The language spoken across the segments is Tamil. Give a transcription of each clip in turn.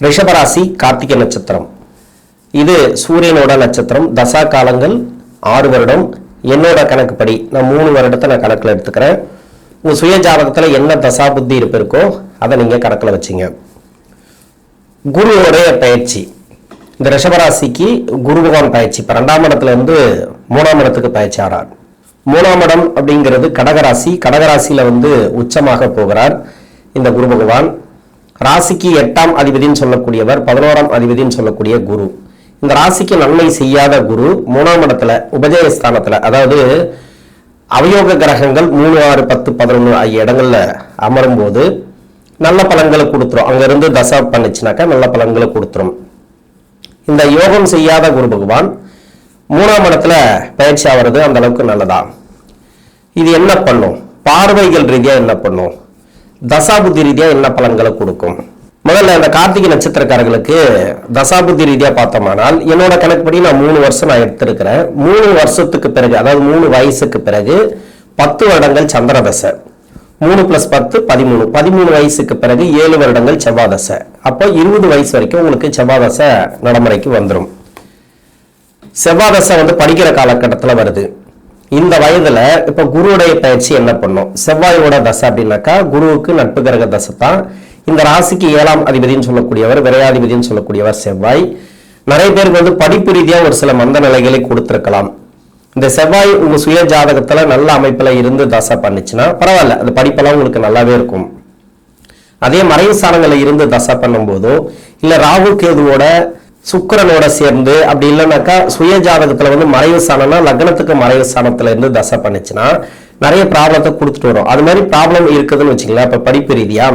ரிஷபராசி கார்த்திகை நட்சத்திரம். இது சூரியனோட நட்சத்திரம். தசா காலங்கள் 6 வருடம். என்னோட கணக்குப்படி நான் 3 வருடத்தை நான் கணக்கில் எடுத்துக்கிறேன். உங்கள் சுய ஜாதகத்தில் என்ன தசா புத்தி இருக்கோ அதை நீங்கள் கணக்கில் வச்சிங்க. குருவோடைய பயிற்சி, இந்த ரிஷபராசிக்கு குரு பகவான் பயிற்சி இப்போ 2ஆம் இடத்துல இருந்து 3ஆம் இடத்துக்கு பயிற்சி ஆறார். 3ஆம் இடம் அப்படிங்கிறது கடகராசி. கடகராசியில் உச்சமாக போகிறார் இந்த குரு பகவான். ராசிக்கு 8ஆம் அதிபதினு சொல்லக்கூடியவர், 11ஆம் அதிபதினு சொல்லக்கூடிய குரு. இந்த ராசிக்கு நன்மை செய்யாத குரு 3ஆம் இடத்துல உபஜயஸ்தானத்துல, அதாவது அவயோக கிரகங்கள் 3, 6, 10, 11 ஆகிய இடங்கள்ல அமரும் போது நல்ல பலன்களை கொடுத்துரும். அங்கிருந்து தசா பண்ணிச்சுனாக்கா நல்ல பலன்களை கொடுத்துரும். இந்த யோகம் செய்யாத குரு பகவான் 3ஆம் இடத்துல பயிற்சி ஆகிறது அந்த அளவுக்கு நல்லதா? இது என்ன பண்ணும்? பார்வைகள் ரீதியா என்ன பண்ணும்? தசாபுத்தி ரீதியா என்ன பலன்களை கொடுக்கும்? முதல்ல இந்த கார்த்திகை நட்சத்திரக்காரர்களுக்கு தசாபுத்தி ரீதியா பார்த்தோம்னால், என்னோட கணக்குப்படி நான் 3 வருஷம் நான் எடுத்திருக்கிறேன். 3 வருஷத்துக்கு பிறகு, அதாவது 3 வயசுக்கு பிறகு 10 வருடங்கள் சந்திர தசை, 3 + 10 13, 13 வயசுக்கு பிறகு 7 வருடங்கள் செவ்வாய் தசை. அப்போ 20 வயசு வரைக்கும் உங்களுக்கு செவ்வாய் தசை நடைமுறைக்கு வந்துடும். செவ்வாய் தசை படிக்கிற காலகட்டத்தில் வருது. இந்த வயதுல இப்ப குருவுடைய பயிற்சி என்ன பண்ணும்? செவ்வாயோட தசை அப்படின்னாக்கா குருவுக்கு நட்பு கிரக தசை தான். இந்த ராசிக்கு 7ஆம் அதிபதினு சொல்லக்கூடியவர், விரையாதிபதினு சொல்லக்கூடியவர் செவ்வாய். நிறைய பேருக்கு படிப்பு ரீதியா ஒரு சில மந்த நிலைகளை கொடுத்திருக்கலாம். இந்த செவ்வாய் உங்க சுய ஜாதகத்துல நல்ல அமைப்புல இருந்து தசை பண்ணிச்சுன்னா பரவாயில்ல, அந்த படிப்பெல்லாம் உங்களுக்கு நல்லாவே இருக்கும். அதே மறைவு ஸ்தானங்கள்ல இருந்து தசை பண்ணும் போதோ இல்ல ராகு கேதுவோட சுக்கிரனோட சேர்ந்து, அப்படி இல்லைன்னாக்கா சுய ஜாதகத்துல மறைவு ஸ்தானம்னா லக்னத்துக்கு மறைவு ஸ்தானத்துல இருந்து தசை பண்ணிச்சுன்னா நிறைய ப்ராப்ளத்தை கொடுத்துட்டு வரும். அது மாதிரி ப்ராப்ளம் இருக்குதுன்னு வச்சுங்களேன். இப்ப படிப்பு ரீதியா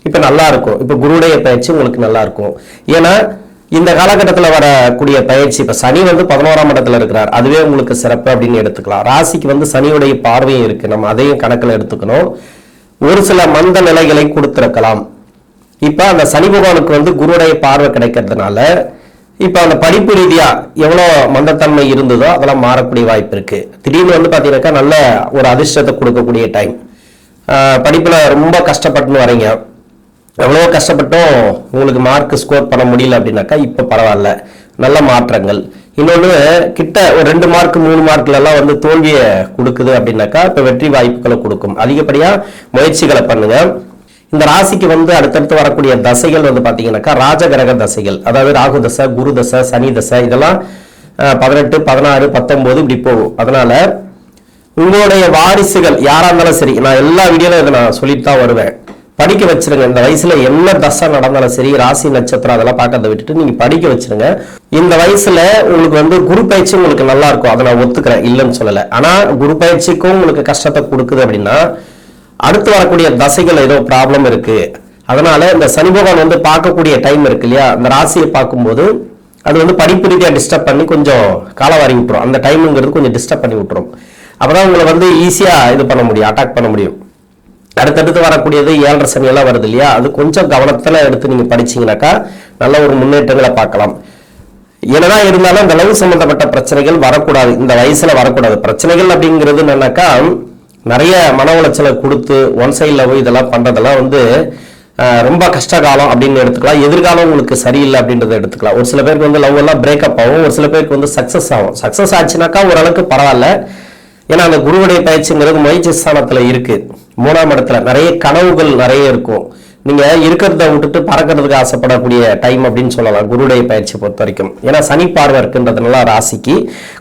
இப்ப நல்லா இருக்கும். இப்ப குருடைய பயிற்சி உங்களுக்கு நல்லா இருக்கும். ஏன்னா இந்த காலகட்டத்தில் வரக்கூடிய பயிற்சி, இப்ப சனி 11ஆம் இடத்துல இருக்கிறார், அதுவே உங்களுக்கு சிறப்பு அப்படின்னு எடுத்துக்கலாம். ராசிக்கு சனியுடைய பார்வையும் இருக்கு, நம்ம அதையும் கணக்கில் எடுத்துக்கணும். ஒரு சில மந்த நிலைகளை கொடுத்திருக்கலாம். இப்ப அந்த சனி பகவானுக்கு குருடைய பார்வை கிடைக்கிறதுனால இப்ப அந்த படிப்பு ரீதியா எவ்வளவு மந்தத்தன்மை இருந்ததோ அதெல்லாம் மாறக்கூடிய வாய்ப்பு இருக்கு. திடீர்னு பாத்தீங்கன்னாக்கா நல்ல ஒரு அதிர்ஷ்டத்தை கொடுக்கக்கூடிய டைம். படிப்புல ரொம்ப கஷ்டப்பட்டுன்னு வரீங்க, எவ்வளவோ கஷ்டப்பட்டும் உங்களுக்கு மார்க் ஸ்கோர் பண்ண முடியல அப்படின்னாக்கா இப்ப பரவாயில்ல, நல்ல மாற்றங்கள். இன்னொன்னு கிட்ட ஒரு 2 மார்க் 3 மார்க்ல எல்லாம் தோல்வியை கொடுக்குது அப்படின்னாக்கா இப்ப வெற்றி வாய்ப்புகளை கொடுக்கும். அதிகப்படியா முயற்சிகளை பண்ணுங்க. இந்த ராசிக்கு அடுத்தடுத்து வரக்கூடிய தசைகள் பாத்தீங்கன்னாக்கா ராஜகிரக தசைகள், அதாவது ராகு தசை, குரு தசை, சனி தசை, இதெல்லாம் 18, 16, 19 இப்படி போகும். அதனால உங்களுடைய வாரிசுகள் யாரா இருந்தாலும் சரி, நான் எல்லா வீடியோல இதை நான் சொல்லிட்டு தான் வருவேன், படிக்க வச்சிருங்க. இந்த வயசுல என்ன தசை நடந்தாலும் சரி, ராசி நட்சத்திரம் அதெல்லாம் பார்க்கறத விட்டுட்டு நீங்க படிக்க வச்சிருங்க. இந்த வயசுல உங்களுக்கு குரு பயிற்சி உங்களுக்கு நல்லா இருக்கும், அதை நான் ஒத்துக்கிறேன், இல்லைன்னு சொல்லல. ஆனா குரு பயிற்சிக்கும் உங்களுக்கு கஷ்டத்தை கொடுக்குது அப்படின்னா அடுத்து வரக்கூடிய தசைகள் ஏதோ ப்ராப்ளம் இருக்கு. அதனால இந்த சனி பகவான் பார்க்கக்கூடிய டைம் இருக்கு இல்லையா, அந்த ராசியை பார்க்கும்போது அது படிப்பு ரீதியா டிஸ்டர்ப் பண்ணி கொஞ்சம் காலவாரி விட்டுரும். அந்த டைமுங்கிறது கொஞ்சம் டிஸ்டர்ப் பண்ணி விட்டுரும். அப்பதான் உங்களை ஈஸியா இது பண்ண முடியும், அட்டாக் பண்ண முடியும். அடுத்தடுத்து வரக்கூடியது 7.5 சனி எல்லாம் வருது இல்லையா, அது கொஞ்சம் கவனத்துல எடுத்து நீங்க படிச்சீங்கன்னாக்கா நல்ல ஒரு முன்னேற்றங்களை பார்க்கலாம். என்னதான் இருந்தாலும் அந்த அளவு சம்பந்தப்பட்ட பிரச்சனைகள் வரக்கூடாது, இந்த வயசுல வரக்கூடாது. பிரச்சனைகள் அப்படிங்கிறது என்னன்னாக்கா நிறைய மன உளைச்சலை கொடுத்து ஒன் சைட் லவ் இதெல்லாம் பண்றதெல்லாம் ரொம்ப கஷ்ட காலம் அப்படின்னு எடுத்துக்கலாம். எதிர்காலம் உங்களுக்கு சரியில்லை அப்படின்றத எடுத்துக்கலாம். ஒரு சில பேருக்கு லவ் எல்லாம் பிரேக்கப் ஆகும், ஒரு சில பேருக்கு சக்சஸ் ஆகும். சக்சஸ் ஆச்சுனாக்கா ஓரளவுக்கு பரவாயில்ல. ஏன்னா அந்த குருவுடைய பயிற்சிங்கிறது முயற்சி ஸ்தானத்துல இருக்கு. 3ஆம் இடத்துல நிறைய கனவுகள் நிறைய இருக்கும். நீங்க இருக்கிறத விட்டுட்டு பறக்கிறதுக்கு ஆசைப்படக்கூடிய டைம் அப்படின்னு சொல்லலாம் குருடைய பயிற்சி பொறுத்த வரைக்கும். ஏன்னா சனி பார்வை இருக்குன்றதுனால ராசிக்கு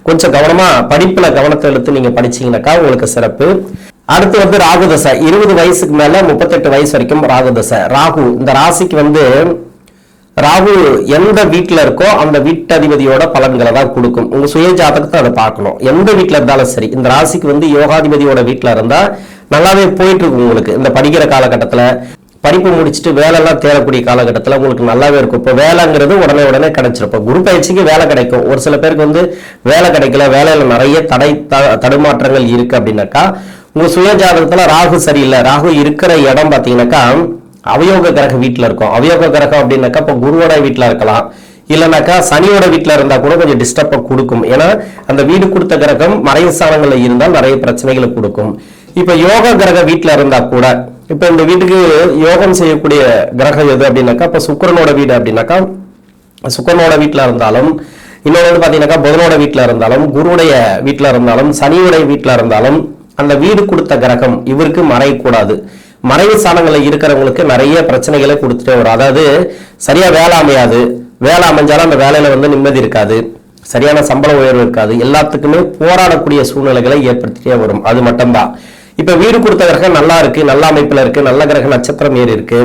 கொஞ்சம் கவனமா படிப்புல கவனத்தை எடுத்து நீங்க படிச்சீங்கன்னாக்கா உங்களுக்கு சிறப்பு. அடுத்து ராகு தசை, 20 வயசுக்கு மேல 38 வயசு வரைக்கும் ராகு தசை. ராகு இந்த ராசிக்கு ராகு எந்த வீட்டுல இருக்கோ அந்த வீட்டதிபதியோட பலன்களை தான் கொடுக்கும். உங்க சுய ஜாதகத்தை அதை பார்க்கணும். எந்த வீட்டுல இருந்தாலும் சரி, இந்த ராசிக்கு யோகாதிபதியோட வீட்டுல இருந்தா நல்லாவே போயிட்டு இருக்கும் உங்களுக்கு. இந்த படிக்கிற காலகட்டத்துல படிப்பு முடிச்சுட்டு வேலை எல்லாம் தேடக்கூடிய காலகட்டத்தில் உங்களுக்கு நல்லாவே இருக்கும். இப்போ வேலைங்கிறது உடனே கிடைச்சிரும். இப்போ குரு பயிற்சிக்கு வேலை கிடைக்கும். ஒரு சில பேருக்கு வேலை கிடைக்கல, வேலையில நிறைய தடுமாற்றங்கள் இருக்கு அப்படின்னாக்கா உங்க சுய ஜாதகத்துல ராகு சரியில்லை. ராகு இருக்கிற இடம் பாத்தீங்கன்னாக்கா அவயோக கிரக வீட்டுல இருக்கும். அவயோக கிரகம் அப்படின்னாக்கா இப்போ குருவோட வீட்டுல இருக்கலாம், இல்லைனாக்கா சனியோட வீட்டுல இருந்தா கூட கொஞ்சம் டிஸ்டர்ப கொடுக்கும். ஏன்னா அந்த வீடு கொடுத்த கிரகம் மறைவு ஸ்தானங்கள்ல இருந்தால் நிறைய பிரச்சனைகளை கொடுக்கும். இப்ப யோக கிரக வீட்டுல இருந்தா கூட இப்ப இந்த வீட்டுக்கு யோகம் செய்யக்கூடிய கிரகம் எது அப்படின்னாக்கா, இப்ப சுக்கிரனோட வீடு அப்படின்னாக்கா சுக்கிரனோட வீட்டுல இருந்தாலும், இன்னொன்று வந்து பாத்தீங்கன்னாக்கா புதனோட வீட்டுல இருந்தாலும், குருவுடைய வீட்டுல இருந்தாலும், சனியுடைய வீட்டுல இருந்தாலும், அந்த வீடு கொடுத்த கிரகம் இவருக்கு மறையக்கூடாது. மறைவு ஸ்தானங்கள்ல இருக்கிறவங்களுக்கு நிறைய பிரச்சனைகளை கொடுத்துட்டே வரும். அதாவது சரியா வேலை அமையாது, வேலை அமைஞ்சாலும் அந்த வேலையில வந்து நிம்மதி இருக்காது, சரியான சம்பள உயர்வு இருக்காது, எல்லாத்துக்குமே போராடக்கூடிய சூழ்நிலைகளை ஏற்படுத்திட்டே வரும். அது மட்டும்தான். இப்ப வீடு கொடுத்த கிரகம் நல்லா இருக்கு, நல்ல அமைப்புல இருக்கு, நல்ல கிரக நட்சத்திரம் ஏறி இருக்கு,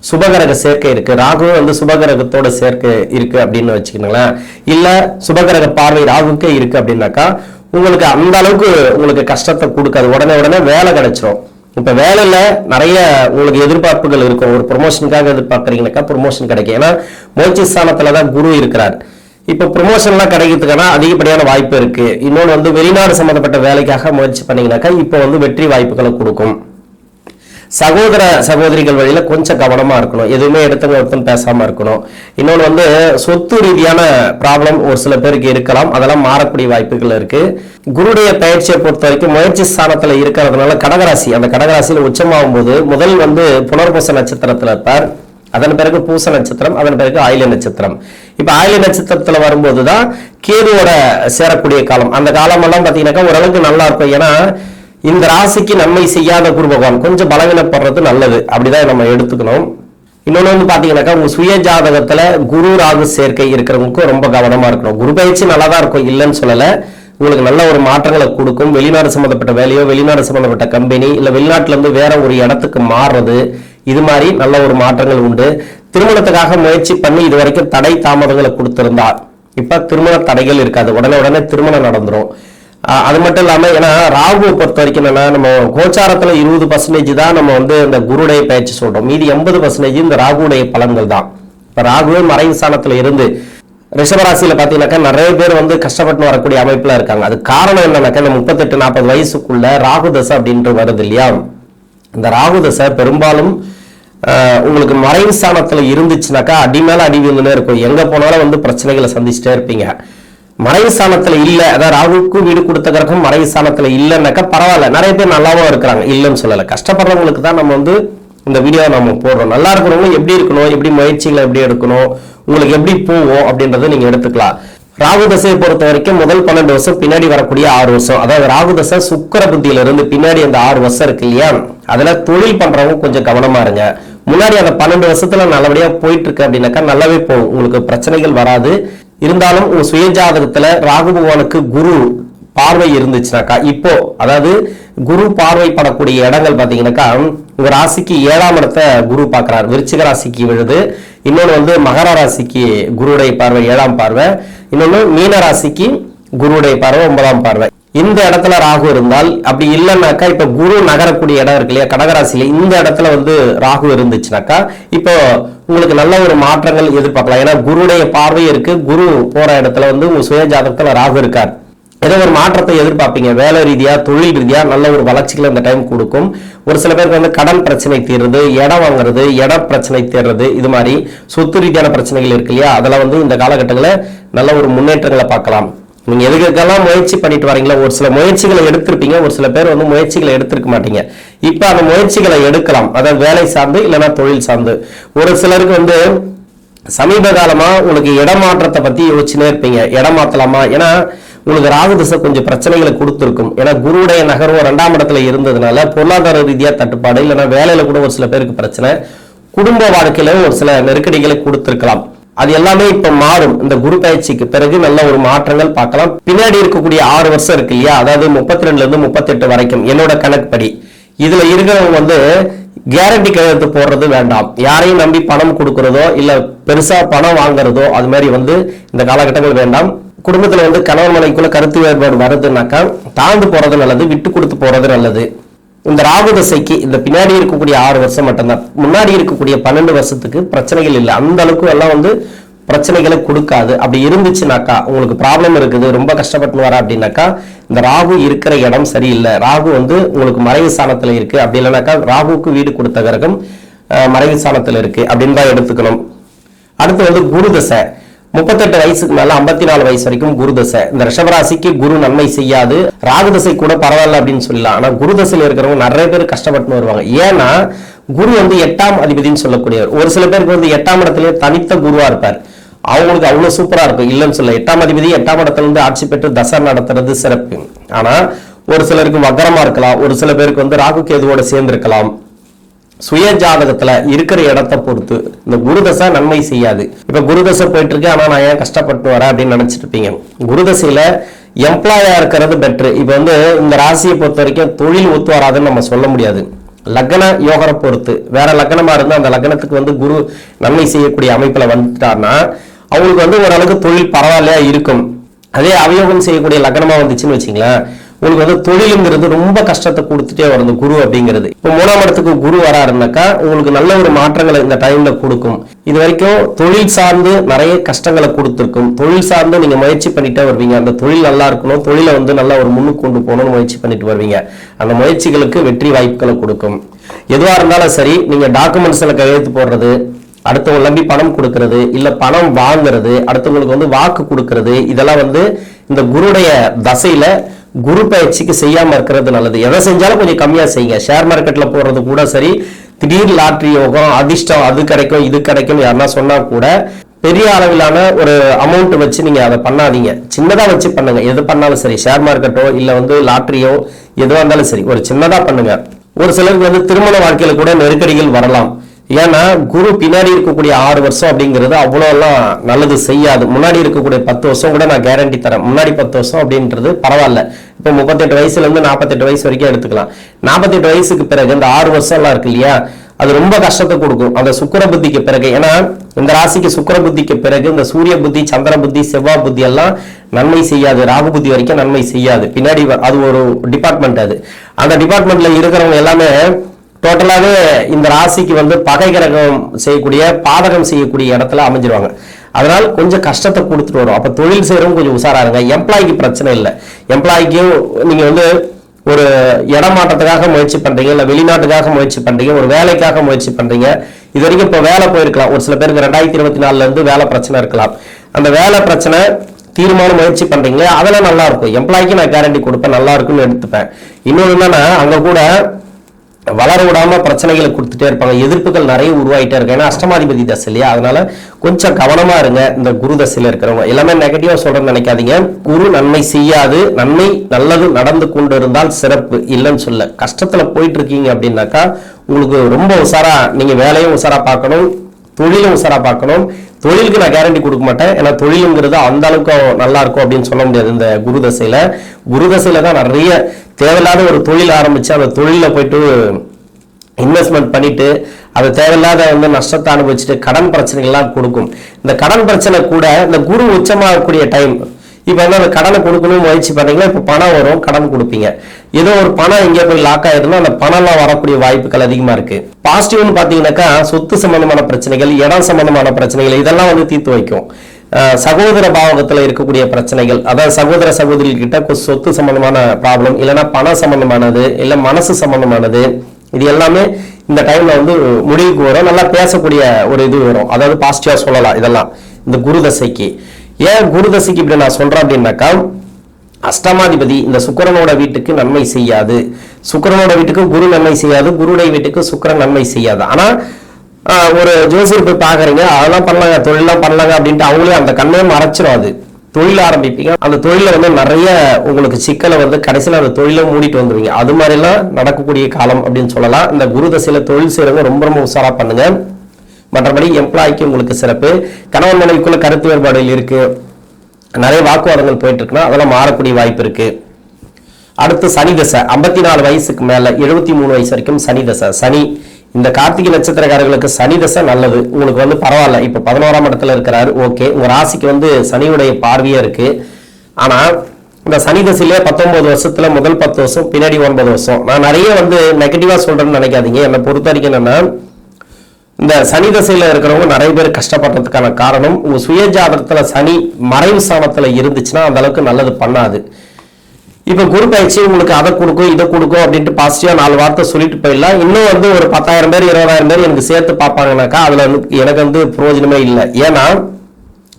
சுபகிரக சேர்க்கை இருக்கு, ராகு வந்து சுபகிரகத்தோட சேர்க்கை இருக்கு அப்படின்னு வச்சுக்கீங்களேன், இல்ல சுபகிரக பார்வை ராகுக்கே இருக்கு அப்படின்னாக்கா உங்களுக்கு அந்த அளவுக்கு உங்களுக்கு கஷ்டத்தை கொடுக்காது. உடனே வேலை கிடைச்சிரும். இப்ப வேலையில நிறைய உங்களுக்கு எதிர்பார்ப்புகள் இருக்கும். ஒரு ப்ரொமோஷனுக்காக எதிர்பார்க்கறீங்கன்னாக்கா ப்ரொமோஷன் கிடைக்கும். ஏன்னா முயற்சி ஸ்தானத்துலதான் குரு இருக்கிறார். இப்ப ப்ரொமோஷன்லாம் கிடைக்கிறதுக்கான அதிகப்படியான வாய்ப்பு இருக்கு. இன்னொன்று வந்து வெளிநாடு சம்பந்தப்பட்ட வேலைக்காக முயற்சி பண்ணீங்கன்னாக்கா இப்போ வந்து வெற்றி வாய்ப்புகளை கொடுக்கும். சகோதர சகோதரிகள் வழியில கொஞ்சம் கவனமா இருக்கணும். எதுவுமே எடுத்தவங்க ஒருத்தன் பேசாம இருக்கணும். இன்னொன்று வந்து சொத்து ரீதியான ப்ராப்ளம் ஒரு சில பேருக்கு இருக்கலாம். அதெல்லாம் மாறக்கூடிய வாய்ப்புகள் இருக்கு. குருடைய பயிற்சியை பொறுத்த வரைக்கும் முயற்சி ஸ்தானத்துல இருக்கிறதுனால கடகராசி, அந்த கடகராசியில உச்சமாகும் போது முதல் வந்து புனர்பூச நட்சத்திரத்துல இருப்பார், அதன் பிறகு பூச நட்சத்திரம், அதன் பிறகு ஆயில்ய நட்சத்திரம். இப்ப ஆயில்ய நட்சத்திரத்துல வரும்போதுதான் கேதுவோட சேரக்கூடிய காலம். அந்த காலம் எல்லாம் பாத்தீங்கன்னாக்கா ஓரளவுக்கு நல்லா இருக்கும். ஏன்னா இந்த ராசிக்கு நன்மை செய்யாத குரு பகவான் கொஞ்சம் பலவீனப்படுறது நல்லது, அப்படிதான் நம்ம எடுத்துக்கணும். இன்னொன்னு வந்து பாத்தீங்கன்னாக்கா உங்க சுய ஜாதகத்துல குரு ராகு சேர்க்கை இருக்கிறவங்களுக்கும் ரொம்ப கவனமா இருக்கணும். குரு பயிற்சி நல்லா தான் இருக்கும், இல்லைன்னு சொல்லல, உங்களுக்கு நல்ல ஒரு மாற்றங்களை கொடுக்கும். வெளிநாடு சம்பந்தப்பட்ட வேலையோ, வெளிநாடு சம்பந்தப்பட்ட கம்பெனி, இல்ல வெளிநாட்டுல இருந்து வேற ஒரு இடத்துக்கு மாறுறது, இது மாதிரி நல்ல ஒரு மாற்றங்கள் உண்டு. திருமணத்துக்காக முயற்சி பண்ணி இது வரைக்கும் தடை தாமதங்களை கொடுத்திருந்தா இப்ப திருமண தடைகள் இருக்காது, உடனே திருமணம் நடந்துரும். அது மட்டும் இல்லாம, ஏன்னா ராகுவை பொறுத்த வரைக்கும் என்னன்னா, நம்ம கோச்சாரத்துல 20% தான் நம்ம வந்து இந்த குருடைய பயிற்சி சொல்றோம், மீதி 80% இந்த ராகுடைய பலன்கள் தான். இப்ப ராகுவே மறைவு ஸ்தானத்துல இருந்து ரிஷபராசியில பாத்தீங்கன்னாக்கா நிறைய பேர் வந்து கஷ்டப்பட்டு வரக்கூடிய அமைப்புல இருக்காங்க. அது காரணம் என்னன்னாக்கா, இந்த 38-40 வயசுக்குள்ள ராகு தசை அப்படின்ட்டு வருது இல்லையா. இந்த ராகு தசை பெரும்பாலும் உங்களுக்கு மறைவு ஸ்தானத்துல இருந்துச்சுனாக்கா அடி மேல அடி விழுந்துனே இருக்கும். எங்க போனாலும் வந்து பிரச்சனைகளை சந்திச்சுட்டே இருப்பீங்க. மறைவு ஸ்தானத்துல இல்ல, அதாவது ராகுக்கு வீடு கொடுத்த கிரகம் மறைவு ஸ்தானத்துல இல்லைன்னாக்கா பரவாயில்ல, நிறைய பேர் நல்லாவும் இருக்கிறாங்க, இல்லைன்னு சொல்லல. கஷ்டப்படுறவங்களுக்கு தான் நம்ம வந்து இந்த வீடியோ நம்ம போடுறோம். நல்லா இருக்கிறவங்க எப்படி இருக்கணும், எப்படி முயற்சிகளை எப்படி எடுக்கணும், உங்களுக்கு எப்படி போவோம் அப்படின்றத நீங்க எடுத்துக்கலாம். ராகு தசையை பொறுத்த வரைக்கும் முதல் 12 வருஷம், பின்னாடி வரக்கூடிய 6 வருஷம், அதாவது ராகு தசை சுக்கிர புத்தியில இருந்து பின்னாடி அந்த 6 வருஷம் இருக்கு இல்லையா, அதுல தொழில் பண்றவங்க கொஞ்சம் கவனமா இருங்க. முன்னாடி அந்த 12 வருஷத்துல நல்லபடியா போயிட்டு இருக்கு அப்படின்னாக்கா நல்லாவே போகும், உங்களுக்கு பிரச்சனைகள் வராது. இருந்தாலும் உங்க சுய ஜாதகத்துல ராகு பகவானுக்கு குரு பார்வை இருந்துச்சுனாக்கா, இப்போ அதாவது குரு பார்வைப்படக்கூடிய இடங்கள் பாத்தீங்கன்னாக்கா, உங்க ராசிக்கு 7ஆம் இடத்தை குரு பாக்குறாரு, விருச்சிக ராசிக்கு விழுது. இன்னொன்னு வந்து மகர ராசிக்கு குருடைய பார்வை 7ஆம் பார்வை, இன்னொன்னு மீன ராசிக்கு குருடைய பார்வை 9ஆம் பார்வை. இந்த இடத்துல ராகு இருந்தால், அப்படி இல்லைன்னாக்கா இப்ப குரு நகரக்கூடிய இடம் இருக்கு இல்லையா கடகராசியில, இந்த இடத்துல வந்து ராகு இருந்துச்சுனாக்கா இப்போ உங்களுக்கு நல்ல ஒரு மாற்றங்கள் எதிர்பார்க்கலாம். ஏன்னா குருடைய பார்வை இருக்கு, குரு போற இடத்துல வந்து உங்க சுய ஜாதகத்துல ராகு இருக்கார். ஏதோ ஒரு மாற்றத்தை எதிர்பார்ப்பீங்க, வேலை ரீதியா தொழில் ரீதியா நல்ல ஒரு வளர்ச்சிகளை இந்த டைம் கொடுக்கும். ஒரு சில பேருக்கு வந்து கடன் பிரச்சனை தீர்றது, இடம் வாங்குறது, இட பிரச்சனை தீர்றது, இது மாதிரி சொத்து ரீதியான பிரச்சனைகள் இருக்கு இல்லையா, அதெல்லாம் வந்து இந்த காலகட்டங்களில் நல்ல ஒரு முன்னேற்றங்களை பார்க்கலாம். நீங்க எதுக்கெல்லாம் முயற்சி பண்ணிட்டு வரீங்களா, ஒரு சில முயற்சிகளை எடுத்திருப்பீங்க, ஒரு சில பேர் வந்து முயற்சிகளை எடுத்திருக்க மாட்டீங்க. இப்ப அந்த முயற்சிகளை எடுக்கலாம், அதாவது வேலை சார்ந்து இல்லைன்னா தொழில் சார்ந்து. ஒரு சிலருக்கு வந்து சமீப காலமா உங்களுக்கு இடமாற்றத்தை பத்தி யோசிச்சுனே இருப்பீங்க, இடம் மாத்தலாமா. ஏன்னா உங்களுக்கு ராகு திசை கொஞ்சம் பிரச்சனைகளை கொடுத்துருக்கும். ஏன்னா குருவுடைய நகர்வு 2ஆம் இடத்துல இருந்ததுனால பொருளாதார ரீதியா தட்டுப்பாடு, இல்லைன்னா வேலையில கூட ஒரு சில பேருக்கு பிரச்சனை, குடும்ப வாழ்க்கையில ஒரு சில நெருக்கடிகளை கொடுத்திருக்கலாம். அது எல்லாமே இப்ப மாறும். இந்த குரு பயிற்சிக்கு பிறகு நல்ல ஒரு மாற்றங்கள் பார்க்கலாம். பின்னாடி இருக்கக்கூடிய 6 வருஷம் இருக்கு இல்லையா, அதாவது 32ல இருந்து 38 வரைக்கும் என்னோட கணக்குப்படி இதுல இருக்கிறவங்க வந்து கேரண்டி கையெழுத்து போடுறது வேண்டாம். யாரையும் நம்பி பணம் கொடுக்கறதோ இல்ல பெருசா பணம் வாங்குறதோ அது மாதிரி வந்து இந்த காலகட்டங்கள் வேண்டாம். குடும்பத்துல வந்து கணவன் மனைவிக்குள்ள கருத்து வேறுபாடு வருதுன்னாக்கா தாழ்ந்து போறது நல்லது, விட்டு கொடுத்து போறது நல்லது. இந்த ராகு தசைக்கு இந்த பின்னாடி இருக்கக்கூடிய 6 வருஷம் மட்டும்தான், முன்னாடி இருக்கக்கூடிய 12 வருஷத்துக்கு பிரச்சனைகள் இல்லை, அந்த அளவுக்கு எல்லாம் வந்து பிரச்சனைகளை கொடுக்காது. அப்படி இருந்துச்சுனாக்கா உங்களுக்கு ப்ராப்ளம் இருக்குது, ரொம்ப கஷ்டப்பட்டு வர அப்படின்னாக்கா இந்த ராகு இருக்கிற இடம் சரியில்லை. ராகு வந்து உங்களுக்கு மறைவு ஸ்தானத்துல இருக்கு, அப்படி இல்லைனாக்கா ராகுக்கு வீடு கொடுத்த கிரகம் மறைவு ஸ்தானத்துல இருக்கு அப்படின்னு தான் எடுத்துக்கணும். அடுத்து வந்து குரு தசை 38 வயசுக்கு மேல 54 வயசு வரைக்கும் குரு தசை. இந்த ரிஷபராசிக்கு குரு நன்மை செய்யாது. ராகு தசை கூட பரவாயில்ல அப்படின்னு சொல்லலாம். ஆனா குரு தசையில இருக்கிறவங்க நிறைய பேர் கஷ்டப்பட்டு வருவாங்க. ஏன்னா குரு வந்து 8ஆம் அதிபதினு சொல்லக்கூடியவர். ஒரு சில பேருக்கு வந்து 8ஆம் இடத்துல தனித்த குருவா இருப்பார். அவங்களுக்கு அவ்வளவு சூப்பரா இருக்கும், இல்லைன்னு சொல்ல. 8ஆம் அதிபதி 8ஆம் இடத்துல இருந்து ஆட்சி பெற்று தசை நடத்துறது சிறப்பு. ஆனா ஒரு சிலருக்கு வக்கரமா இருக்கலாம், ஒரு சில பேருக்கு வந்து ராகு கேதுவோட சேர்ந்து இருக்கலாம். சுய ஜாதகத்துல இருக்கிற இடத்தை பொறுத்து இந்த குருதசை நன்மை செய்யாது. இப்ப குருதசை போயிட்டு இருக்கு, ஆனா நான் ஏன் கஷ்டப்பட்டு வரேன் அப்படின்னு நினைச்சிட்டு இருப்பீங்க. குருதசையில எம்ப்ளாயா இருக்கிறது பெட்ரு. இப்ப வந்து இந்த ராசியை பொறுத்த வரைக்கும் தொழில் ஒத்து வராதுன்னு நம்ம சொல்ல முடியாது. லக்ன யோகரை பொறுத்து வேற லக்னமா இருந்து அந்த லக்னத்துக்கு வந்து குரு நன்மை செய்யக்கூடிய அமைப்புல வந்துட்டார்னா அவங்களுக்கு வந்து ஓரளவுக்கு தொழில் பரவாயில்லையா இருக்கும். அதே அவயோகம் செய்யக்கூடிய லக்னமா வந்துச்சுன்னு வச்சுங்களேன், உங்களுக்கு வந்து தொழிலுங்கிறது ரொம்ப கஷ்டத்தை கொடுத்துட்டே வருது குரு அப்படிங்கிறது. இப்போ 3ஆம் இடத்துக்கு குரு வராருனாக்கா உங்களுக்கு நல்ல ஒரு மாற்றங்களை இந்த டைம்ல கொடுக்கும். இது வரைக்கும் தொழில் சார்ந்து நிறைய கஷ்டங்களை கொடுத்துருக்கும். தொழில் சார்ந்து நீங்க முயற்சி பண்ணிட்டே வருவீங்க. அந்த தொழில் நல்லா இருக்கணும், தொழிலை வந்து நல்லா ஒரு முன்னுக்கு கொண்டு போகணும்னு முயற்சி பண்ணிட்டு வருவீங்க. அந்த முயற்சிகளுக்கு வெற்றி வாய்ப்புகளை கொடுக்கும். எதுவா இருந்தாலும் சரி, நீங்க டாக்குமெண்ட்ஸ்ல கையெழுத்து போடுறது, அடுத்தவங்க நம்பி பணம் கொடுக்கறது, இல்ல பணம் வாங்குறது, அடுத்தவங்களுக்கு வந்து வாக்கு கொடுக்கறது, இதெல்லாம் வந்து இந்த குருடைய தசையில குரு பயிற்சிக்கு செய்யாம இருக்கிறது நல்லது. எதை செஞ்சாலும் கொஞ்சம் கம்மியா செய்யுங்க. ஷேர் மார்க்கெட்ல போறது கூட சரி, திடீர் லாட்டரி யோகம், அதிர்ஷ்டம், அது கிடைக்கும் இது கிடைக்கும் யாருன்னா சொன்னா கூட பெரிய அளவிலான ஒரு அமௌண்ட் வச்சு நீங்க அதை பண்ணாதீங்க. சின்னதா வச்சு பண்ணுங்க. எது பண்ணாலும் சரி, ஷேர் மார்க்கெட்டோ இல்ல வந்து லாட்டரியோ எதுவா இருந்தாலும் சரி, ஒரு சின்னதா பண்ணுங்க. ஒரு சிலருக்கு வந்து திருமண வாழ்க்கையில கூட நெருக்கடிகள் வரலாம். ஏன்னா குரு பின்னாடி இருக்கக்கூடிய 6 வருஷம் அப்படிங்கிறது அவ்வளோ எல்லாம் நல்லது செய்யாது. முன்னாடி இருக்கக்கூடிய 10 வருஷம் கூட நான் கேரண்டி தரேன். முன்னாடி 10 வருஷம் அப்படின்றது பரவாயில்ல. இப்போ 38 வயசுல இருந்து 48 வயசு வரைக்கும் எடுத்துக்கலாம். 48 வயசுக்கு பிறகு இந்த 6 வருஷம் எல்லாம் இருக்கு இல்லையா, அது ரொம்ப கஷ்டத்தை கொடுக்கும். அந்த சுக்கிர புத்திக்கு பிறகு, ஏன்னா இந்த ராசிக்கு சுக்கிர புத்திக்கு பிறகு இந்த சூரிய புத்தி, சந்திர புத்தி, செவ்வாய் புத்தி எல்லாம் நன்மை செய்யாது. ராகு புத்தி வரைக்கும் நன்மை செய்யாது. பின்னாடி அது ஒரு டிபார்ட்மெண்ட். அது அந்த டிபார்ட்மெண்ட்ல இருக்கிறவங்க எல்லாமே டோட்டலாவே இந்த ராசிக்கு வந்து பகை கிரகம் செய்யக்கூடிய, பாதகம் செய்யக்கூடிய இடத்துல அமைஞ்சிருவாங்க. அதனால கொஞ்சம் கஷ்டத்தை கொடுத்துட்டு வரும். அப்ப தொழில் செய்யறவங்க கொஞ்சம் உஷாரா இருங்க. எம்ப்ளாய்க்கு பிரச்சனை இல்லை. எம்ப்ளாய்க்கும் நீங்க வந்து ஒரு இடமாற்றத்துக்காக முயற்சி பண்றீங்க, இல்ல வெளிநாட்டுக்காக முயற்சி பண்றீங்க, ஒரு வேலைக்காக முயற்சி பண்றீங்க. இது வரைக்கும் இப்போ வேலை போயிருக்கலாம். ஒரு சில பேருக்கு 2024 இருந்து வேலை பிரச்சனை இருக்கலாம். அந்த வேலை பிரச்சனை தீர்மான முயற்சி பண்றீங்களே, அதெல்லாம் நல்லா இருக்கும். எம்ப்ளாய்க்கு நான் கேரண்டி கொடுப்பேன், நல்லா இருக்குன்னு எடுத்துப்பேன். இன்னொன்று என்னன்னா, அங்க கூட வளர விடாம பிரச்சனைகளை கொடுத்துட்டே இருப்பாங்க. எதிர்ப்புகள் நிறைய உருவாயிட்டே இருக்கு. ஏன்னா அஷ்டமாதிபதி தசை இல்லையா, அதனால கொஞ்சம் கவனமா இருங்க. இந்த குரு தசையில இருக்கிறவங்க எல்லாமே நெகட்டிவா சொல்றேன்னு நினைக்காதீங்க. குரு நன்மை செய்யாது. நன்மை நல்லது நடந்து கொண்டு இருந்தால் சிறப்பு, இல்லைன்னு சொல்ல. கஷ்டத்துல போயிட்டு இருக்கீங்க அப்படின்னாக்கா உங்களுக்கு ரொம்ப உஷாரா, நீங்க வேலையும் உஷாரா பார்க்கணும், தொழிலும் உஷாரா பார்க்கணும். தொழிலுக்கு நான் கேரண்டி கொடுக்க மாட்டேன். ஏன்னா தொழிலுங்கிறது அந்த அளவுக்கு நல்லா இருக்கும் அப்படின்னு சொல்ல முடியாது. இந்த குரு தசையில தான் நிறைய தேவையில்லாத ஒரு தொழில் ஆரம்பிச்சு அந்த தொழில போயிட்டு இன்வெஸ்ட்மெண்ட் பண்ணிட்டு அது தேவையில்லாத வந்து நஷ்டத்தை அனுபவிச்சுட்டு கடன் பிரச்சனைகள்லாம் கொடுக்கும். இந்த கடன் பிரச்சனை கூட இந்த குரு உச்சமாகக்கூடிய டைம். இப்ப வந்து அந்த கடனை கொடுக்கணும்னு முயற்சி பண்ணீங்கன்னா இப்ப பணம் வரும், கடன் கொடுப்பீங்க. ஏதோ ஒரு பணம் எங்கே போய் லாக் ஆயிருந்தா அந்த பணம் எல்லாம் வரக்கூடிய வாய்ப்புகள் அதிகமா இருக்கு. பாசிட்டிவ்னு பாத்தீங்கன்னாக்கா சொத்து சம்பந்தமான பிரச்சனைகள், இடம் சம்பந்தமான பிரச்சனைகள், இதெல்லாம் வந்து தீர்த்து வைக்கும். சகோதர பாவகத்துல இருக்கக்கூடிய பிரச்சனைகள், அதாவது சகோதர சகோதரிகள் கிட்ட சொத்து சம்பந்தமான ப்ராப்ளம், இல்லைன்னா பணம் சம்பந்தமானது, இல்ல மனசு சம்பந்தமானது, இது எல்லாமே இந்த டைம்ல வந்து முடிவுக்கு வரும். நல்லா பேசக்கூடிய ஒரு இது வரும். அதாவது பாசிட்டிவா சொல்லலாம். இதெல்லாம் இந்த குரு தசைக்கு. ஏன் குரு தசைக்கு இப்படி நான் சொல்றேன் அப்படின்னாக்கா, அஷ்டமாதிபதி இந்த சுக்கிரனோட வீட்டுக்கு நன்மை செய்யாது. சுக்கிரனோட வீட்டுக்கு குரு நன்மை செய்யாது, குருடைய வீட்டுக்கு சுக்கிரன் நன்மை செய்யாது. ஆனா ஒரு ஜோசியர் போய் பாக்குறீங்க, அதெல்லாம் பண்ணலாங்க, தொழிலாம் பண்ணலாங்க அப்படின்ட்டு அவங்களே அந்த கண்ணையும் மறைச்சிடும். அது தொழில் ஆரம்பிப்பீங்க, அந்த தொழில வந்து நிறைய உங்களுக்கு சிக்கலை வந்து கடைசியில் அந்த தொழிலை மூடிட்டு வந்துருவீங்க. அது மாதிரிலாம் நடக்கக்கூடிய காலம் அப்படின்னு சொல்லலாம். இந்த குரு தசையில தொழில் செய்யறவங்க ரொம்ப ரொம்ப உஷாரா பண்ணுங்க. மற்றபடி எம்ப்ளாய்க்கு உங்களுக்கு சிறப்பு. கணவன் மனைவிக்குள்ள கருத்து வேறுபாடுகள் இருக்கு, நிறைய வாக்குவாதங்கள் போயிட்டு இருக்குன்னா அதெல்லாம் மாறக்கூடிய வாய்ப்பு இருக்கு. அடுத்து சனி தசை. 54 வயசுக்கு மேல 73 வயசு வரைக்கும் சனி தசை. சனி இந்த கார்த்திகை நட்சத்திரக்காரர்களுக்கு சனி தசை நல்லது. உங்களுக்கு வந்து பரவாயில்ல. இப்ப 11ஆம் இடத்துல இருக்கிறாரு, ஓகே. உங்க ராசிக்கு வந்து சனியுடைய பார்வையா இருக்கு. ஆனா இந்த சனி தசையிலே 19 வருஷத்துல முதல் 10 வருஷம், பின்னாடி 9 வருஷம். நான் நிறைய வந்து நெகட்டிவா சொல்றேன்னு நினைக்காதீங்க. என்னை பொறுத்த வரைக்கும் என்னன்னா, இந்த சனி தசையில இருக்கிறவங்க நிறைய பேர் கஷ்டப்படுறதுக்கான காரணம், உங்க சுய ஜாதகத்துல சனி மறைவு ஸ்தானத்துல இருந்துச்சுன்னா அந்த அளவுக்கு நல்லது பண்ணாது. இப்ப குரு பயிற்சி உங்களுக்கு அதை கொடுக்கும் இதை கொடுக்கும் அப்படின்ட்டு பாசிட்டிவா 4 வார்த்தை சொல்லிட்டு போயிடலாம். இன்னும் வந்து ஒரு 10,000 பேர் 20,000 பேர் எனக்கு சேர்த்து பார்ப்பாங்கனாக்கா அதுல எனக்கு வந்து பிரயோஜனமே இல்லை. ஏன்னா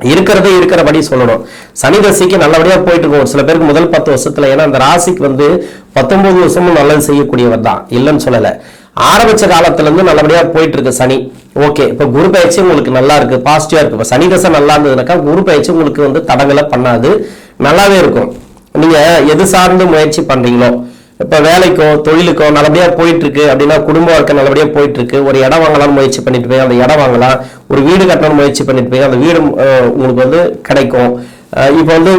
இருக்கிறதே இருக்கிறபடி சொல்லணும். சனி தசைக்கு நல்லபடியா போயிட்டு இருக்கும் ஒரு சில பேருக்கு முதல் 10 வருஷத்துல. ஏன்னா அந்த ராசிக்கு வந்து 19 வருஷமும் நல்லது செய்யக்கூடியவர் தான், இல்லைன்னு சொல்லல. ஆரம்பிச்ச காலத்துல இருந்து நல்லபடியா போயிட்டு இருக்கு சனி. ஓகே, இப்ப குரு பயிற்சி உங்களுக்கு நல்லா இருக்கு, பாசிட்டிவா இருக்கு. இப்ப சனி தசை நல்லா இருந்ததுனாக்கா குரு பயிற்சி உங்களுக்கு வந்து தடங்களை பண்ணாது, நல்லாவே இருக்கும். நீங்க எது சார்ந்து முயற்சி பண்றீங்களோ, இப்ப வேலைக்கோ தொழிலுக்கோ நல்லபடியா போயிட்டு இருக்கு அப்படின்னா, குடும்ப வாழ்க்கை நல்லபடியா போயிட்டு இருக்கு, ஒரு இடம் வாங்கலாம்னு முயற்சி பண்ணிட்டு போய் அந்த இடம் வாங்கலாம், ஒரு வீடு கட்டணும்னு முயற்சி பண்ணிட்டு போய் அந்த வீடு உங்களுக்கு வந்து கிடைக்கும். இப்ப வந்து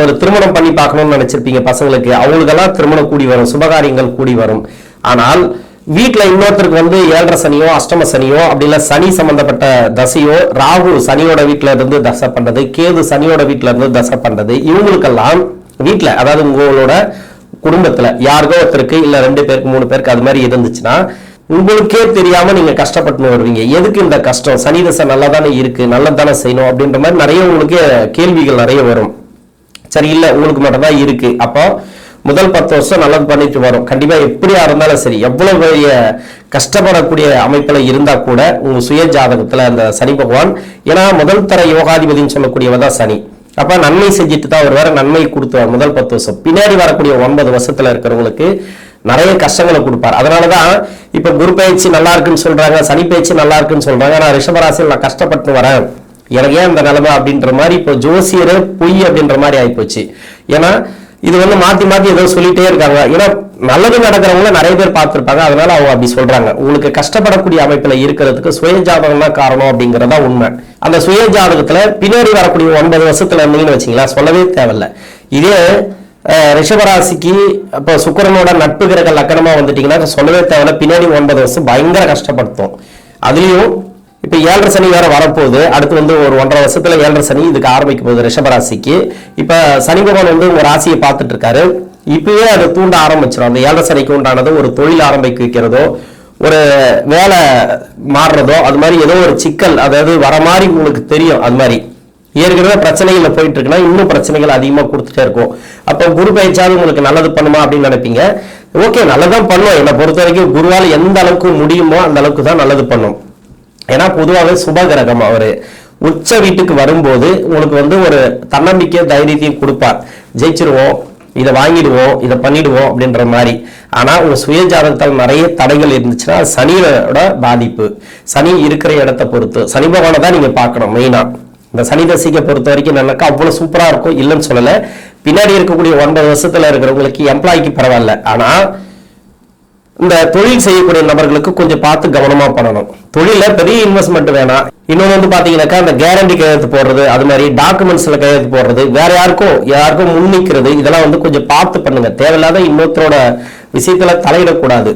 ஒரு திருமணம் பண்ணி பார்க்கணும்னு நினைச்சிருப்பீங்க பசங்களுக்கு, அவங்களுக்கெல்லாம் திருமணம் கூடி வரும், சுபகாரியங்கள் கூடி வரும். ஆனால் வீட்டுல இன்னொருத்தருக்கு வந்து 7.5 சனியோ அஷ்டம சனியோ அப்படி இல்ல சனி சம்பந்தப்பட்ட தசையோ, ராகு சனியோட வீட்டுல இருந்து தசை பண்றது, கேது சனியோட வீட்டுல இருந்து தசை பண்றது, இவங்களுக்கெல்லாம் வீட்டுல அதாவது உங்களோட குடும்பத்துல யாருக்கோ ஒருத்தருக்கு இல்ல 2 பேருக்கு 3 பேருக்கு அது மாதிரி இருந்துச்சுன்னா உங்களுக்கே தெரியாம நீங்க கஷ்டப்பட்டு வருவீங்க. எதுக்கு இந்த கஷ்டம், சனி தசை நல்லா தானே இருக்கு, நல்லா தானே செய்யணும் அப்படின்ற மாதிரி நிறைய உங்களுக்கு கேள்விகள் நிறைய வரும். சரி, இல்ல உங்களுக்கு மட்டும் தான் இருக்கு. அப்போ முதல் 10 வருஷம் நல்லது பண்ணிட்டு வரும். கண்டிப்பா எப்படியா இருந்தாலும் சரி, எவ்வளவு பெரிய கஷ்டப்படக்கூடிய அமைப்புல இருந்தா கூட உங்க சுய ஜாதகத்துல அந்த சனி பகவான், ஏன்னா முதல் தர யோகாதிபதினு சொல்லக்கூடியவர் தான் சனி. அப்ப நன்மை செஞ்சுட்டு தான் அவர் வேற நன்மை கொடுத்துவார் முதல் 10 வருஷம். பின்னாடி வரக்கூடிய 9 வருஷத்துல இருக்கிறவங்களுக்கு நிறைய கஷ்டங்களை கொடுப்பார். அதனாலதான் இப்ப குரு பயிற்சி நல்லா இருக்குன்னு சொல்றாங்க, சனி பயிற்சி நல்லா இருக்குன்னு சொல்றாங்க. நான் ரிஷபராசியில் நான் கஷ்டப்பட்டு வரேன், எனக்கு ஏன் இந்த நிலைமை அப்படின்ற மாதிரி இப்போ ஜோசியரே பொய் அப்படின்ற மாதிரி ஆயிப்போச்சு. ஏன்னா இது வந்து மாத்தி மாத்தி ஏதோ சொல்லிட்டே இருக்காங்க. ஏன்னா நல்லது நடக்கிறவங்கள நிறைய பேர் பார்த்திருப்பாங்க, அதனால அவங்க அப்படி சொல்றாங்க. உங்களுக்கு கஷ்டப்படக்கூடிய அமைப்புல இருக்கிறதுக்கு சுய ஜாதகம் தான் காரணம் அப்படிங்கறதா உண்மை. அந்த சுய ஜாதகத்துல பின்னாடி வரக்கூடிய 9 வருஷத்துல இருந்தீங்கன்னு வச்சீங்களா, சொல்லவே தேவையில்லை. இதே ரிஷபராசிக்கு இப்போ சுக்கிரனோட நட்பு கிரக லக்கணமா வந்துட்டீங்கன்னா சொல்லவே தேவையில்லை, பின்னாடி 9 வருஷம் பயங்கர கஷ்டப்படுத்தும். அதுலயும் இப்ப 7.5 சனி வேற வரப்போகுது, அடுத்து வந்து ஒரு 1.5 வருஷத்துல 7.5 சனி இதுக்கு ஆரம்பிக்க போகுது ரிஷபராசிக்கு. இப்ப சனி பகவான் வந்து உங்க ராசியை பார்த்துட்டு இருக்காரு, இப்பவே அதை தூண்ட ஆரம்பிச்சிடும். அந்த 7.5 சனிக்கு உண்டானது ஒரு தொழில் ஆரம்பிக்க வைக்கிறதோ, ஒரு வேலை மாறுறதோ, அது மாதிரி ஏதோ ஒரு சிக்கல் அதாவது வர மாதிரி உங்களுக்கு தெரியும். அது மாதிரி ஏற்கனவே பிரச்சனைகள்ல போயிட்டு இருக்குன்னா இன்னும் பிரச்சனைகள் அதிகமா கொடுத்துட்டே இருக்கும். அப்போ குரு பயிற்சியாவது உங்களுக்கு நல்லது பண்ணுமா அப்படின்னு நினைப்பீங்க. ஓகே, நல்லதான் பண்ணும். என்னை பொறுத்த வரைக்கும் குருவால் எந்த அளவுக்கு முடியுமோ அந்த அளவுக்கு தான் நல்லது பண்ணும். ஏன்னா பொதுவாகவே சுப கிரகம், அவரு உச்ச வீட்டுக்கு வரும்போது உங்களுக்கு வந்து ஒரு தன்னம்பிக்கை தைரியத்தையும் கொடுப்பார். ஜெயிச்சிருவோம், இதை வாங்கிடுவோம், இதை பண்ணிடுவோம் அப்படின்ற மாதிரி. ஆனா உங்க சுய ஜாதகத்தால் நிறைய தடைகள் இருந்துச்சுன்னா சனியோட பாதிப்பு, சனி இருக்கிற இடத்தை பொறுத்து சனி பகவானை தான் நீங்க பார்க்கணும் மெயினா. இந்த சனி தசையை பொறுத்த வரைக்கும் என்னக்கா அவ்வளவு சூப்பரா இருக்கும் இல்லைன்னு சொல்லல. பின்னாடி இருக்கக்கூடிய 9 வருஷத்துல இருக்கிறவங்களுக்கு எம்ப்ளாய்க்கு பரவாயில்ல, ஆனா இந்த தொழில் செய்யக்கூடிய நபர்களுக்கு கொஞ்சம் பார்த்து கவனமா பண்ணணும். தொழில பெரிய இன்வெஸ்ட்மெண்ட் வேணாம். இன்னொன்று வந்து பாத்தீங்கன்னாக்கா அந்த கேரண்டி கையெழுத்து போடுறது, அது மாதிரி டாக்குமெண்ட்ஸ்ல கையெழுத்து போடுறது, வேற யாருக்கும் முன்னிக்கிறது, இதெல்லாம் வந்து கொஞ்சம் பார்த்து பண்ணுங்க. தேவையில்லாத இன்னொருத்தரோட விஷயத்துல தலையிடக்கூடாது.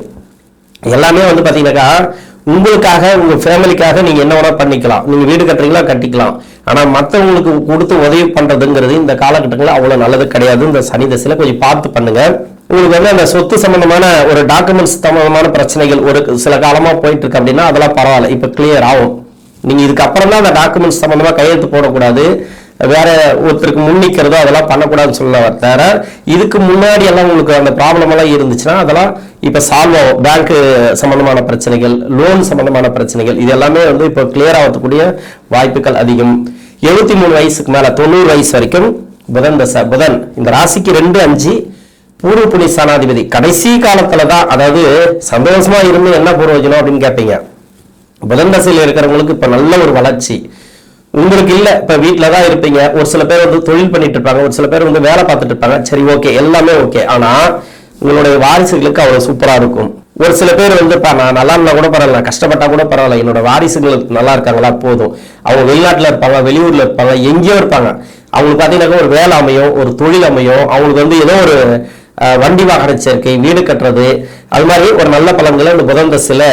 எல்லாமே வந்து பாத்தீங்கன்னாக்கா உங்களுக்காக உங்க ஃபேமிலிக்காக நீங்க என்ன வேணா பண்ணிக்கலாம். நீங்க வீடு கட்டுறீங்களா கட்டிக்கலாம், ஆனா மற்றவங்களுக்கு கொடுத்து உதவி பண்றதுங்கிறது இந்த காலகட்டங்களில் அவ்வளவு நல்லது கிடையாது. இந்த சனி தசையில கொஞ்சம் பார்த்து பண்ணுங்க. உங்களுக்கு வந்து அந்த சொத்து சம்பந்தமான ஒரு டாக்குமெண்ட்ஸ் சம்பந்தமான பிரச்சனைகள் ஒரு சில காலமா போயிட்டு இருக்கு அப்படின்னா அதெல்லாம் பரவாயில்ல, இப்ப கிளியர் ஆகும். நீங்க இதுக்கு அப்புறம் தான் அந்த டாக்குமெண்ட்ஸ் சம்பந்தமா கையெழுத்து போடக்கூடாது, வேற ஒருத்தருக்கு முன்னிக்கிறதோ அதெல்லாம் பண்ணக்கூடாதுன்னு சொல்ல தவிர, இதுக்கு முன்னாடி எல்லாம் உங்களுக்கு அந்த ப்ராப்ளம் எல்லாம் இருந்துச்சுன்னா அதெல்லாம் இப்ப சால்வ் ஆகும். பேங்க் சம்பந்தமான பிரச்சனைகள், லோன் சம்பந்தமான பிரச்சனைகள், இது எல்லாமே வந்து இப்ப கிளியர் ஆகக்கூடிய வாய்ப்புகள் அதிகம். 73 வயசுக்கு மேல 90 வயசு வரைக்கும் புதன் தசை. புதன் இந்த ராசிக்கு 2, 5 பூர்வ புண்ணிய ஸ்தானாதிபதி. கடைசி காலத்துலதான், அதாவது சந்தோஷமா இருந்து என்ன பிரயோஜனம் அப்படின்னு கேட்பீங்க. புதன் தசையில் இருக்கிறவங்களுக்கு இப்ப நல்ல ஒரு வளர்ச்சி உங்களுக்கு இல்ல. இப்ப வீட்டுலதான் இருப்பீங்க, ஒரு சில பேர் வந்து தொழில் பண்ணிட்டு இருப்பாங்க, ஒரு சில பேர் வந்து வேலை பார்த்துட்டு இருப்பாங்க. சரி, ஓகே, எல்லாமே ஓகே. ஆனா உங்களுடைய வாரிசுகளுக்கு அவ்வளவு சூப்பரா இருக்கும். ஒரு சில பேர் வந்து நான் நல்லா இருந்தா கூட பரவாயில்ல, கஷ்டப்பட்டா கூட பரவாயில்ல, என்னோட வாரிசுகள் நல்லா இருக்காங்களா போதும். அவங்க வெளிநாட்டுல இருப்பாங்க, வெளியூர்ல இருப்பாங்க, எங்கேயோ இருப்பாங்க. அவங்களுக்கு பாத்தீங்கன்னா ஒரு வேலை அமையும், ஒரு தொழில் அமையும், அவங்களுக்கு வந்து ஏதோ ஒரு வண்டி வாகன சேர்க்கை, வீடு கட்டுறது, அது மாதிரி ஒரு நல்ல பலன்களை இந்த புதன் தசையில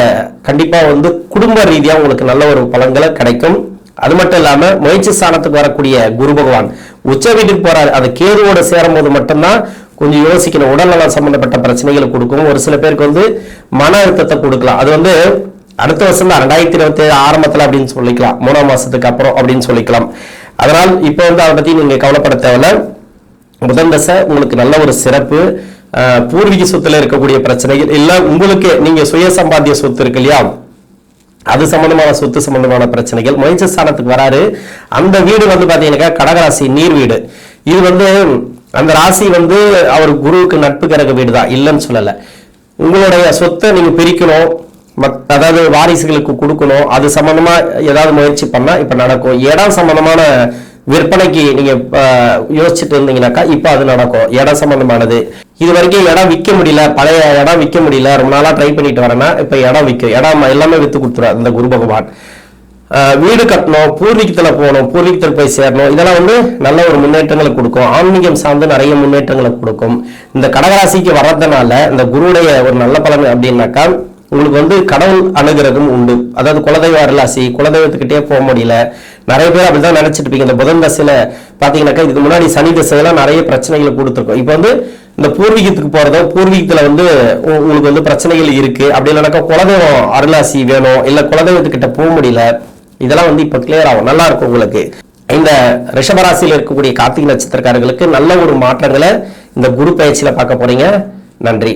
கண்டிப்பா வந்து குடும்ப ரீதியா உங்களுக்கு நல்ல ஒரு பலன்களை கிடைக்கும். அது மட்டும் இல்லாம முயற்சி ஸ்தானத்துக்கு வரக்கூடிய குரு பகவான் உச்ச வீட்டுக்கு போறாரு. அது கேதுவோட சேரும் போது மட்டும்தான் கொஞ்சம் யோசிக்கணும். உடல்நலம் சம்பந்தப்பட்ட பிரச்சனைகளை கொடுக்கும். ஒரு சில பேருக்கு வந்து மன அழுத்தத்தை கொடுக்கலாம். அது வந்து அடுத்த வருஷம் தான் 2027 ஆரம்பத்துல அப்படின்னு சொல்லிக்கலாம், 3ஆம் மாசத்துக்கு அப்புறம் அப்படின்னு சொல்லிக்கலாம். அதனால் இப்ப வந்து அதை பத்தி நீங்க கவலைப்பட தேவையில்ல. புதன் தசை உங்களுக்கு நல்ல ஒரு சிறப்பு. பூர்வீக சொத்துல இருக்கக்கூடிய பிரச்சனைகள் இல்ல, உங்களுக்கு நீங்க சுய சம்பாத்திய சொத்து இருக்கு இல்லையா, அது சம்பந்தமான சொத்து சம்பந்தமான பிரச்சனைகள். முயற்சி ஸ்தானத்துக்கு வராரு. அந்த வீடு வந்து பாத்தீங்கன்னா கடகராசி, நீர் வீடு. இது வந்து அந்த ராசி வந்து அவர் குருவுக்கு நட்பு கிரக வீடு தான், இல்லைன்னு சொல்லல. உங்களுடைய சொத்தை நீங்க பிரிக்கணும், அதாவது வாரிசுகளுக்கு கொடுக்கணும், அது சம்பந்தமா ஏதாவது முயற்சி பண்ணா இப்ப நடக்கும். இடம் சம்பந்தமான விற்பனைக்கு நீங்க யோசிச்சுட்டு இருந்தீங்கன்னாக்கா இப்ப அது நடக்கும். இடம் சம்பந்தமானது இது வரைக்கும் இடம் விற்க முடியல, பழைய இடம் விற்க முடியல, ரொம்ப நாளா ட்ரை பண்ணிட்டு வரேன்னா இப்ப இடம் விற்கும். இடம் எல்லாமே வித்து கொடுத்துருவார் இந்த குரு பகவான். வீடு கட்டணும், பூர்வீகத்துல போகணும், பூர்வீகத்தில் போய் சேரணும், இதெல்லாம் வந்து நல்ல ஒரு முன்னேற்றங்களை கொடுக்கும். ஆன்மீகம் சார்ந்து நிறைய முன்னேற்றங்களை கொடுக்கும். இந்த கடகராசிக்கு வர்றதுனால இந்த குருவுடைய ஒரு நல்ல பலன் அப்படின்னாக்கா உங்களுக்கு வந்து கடவுள் அணுகிறதும் உண்டு. அதாவது குலதெய்வ அருளாசி, குலதெய்வத்துக்கிட்டே போக முடியல. நிறைய பேர் அப்படிதான் நினைச்சிட்டு இருப்பீங்க. இந்த புதன் தசையில பாத்தீங்கன்னாக்கா இதுக்கு முன்னாடி சனி தசையெல்லாம் நிறைய பிரச்சனைகளை கொடுத்துருக்கோம். இப்போ வந்து இந்த பூர்வீகத்துக்கு போறதோ, பூர்வீகத்துல வந்து உங்களுக்கு வந்து பிரச்சனைகள் இருக்கு அப்படி இல்லைனாக்கா குலதெய்வம் அருளாசி வேணும், இல்ல குலதெய்வத்துக்கிட்ட போக முடியல, இதெல்லாம் வந்து இப்ப கிளியர் ஆகும், நல்லா இருக்கும் உங்களுக்கு. இந்த ரிஷபராசியில் இருக்கக்கூடிய கார்த்திகை நட்சத்திரக்காரர்களுக்கு நல்ல ஒரு மாற்றங்களை இந்த குரு பயிற்சியில பார்க்க போறீங்க. நன்றி.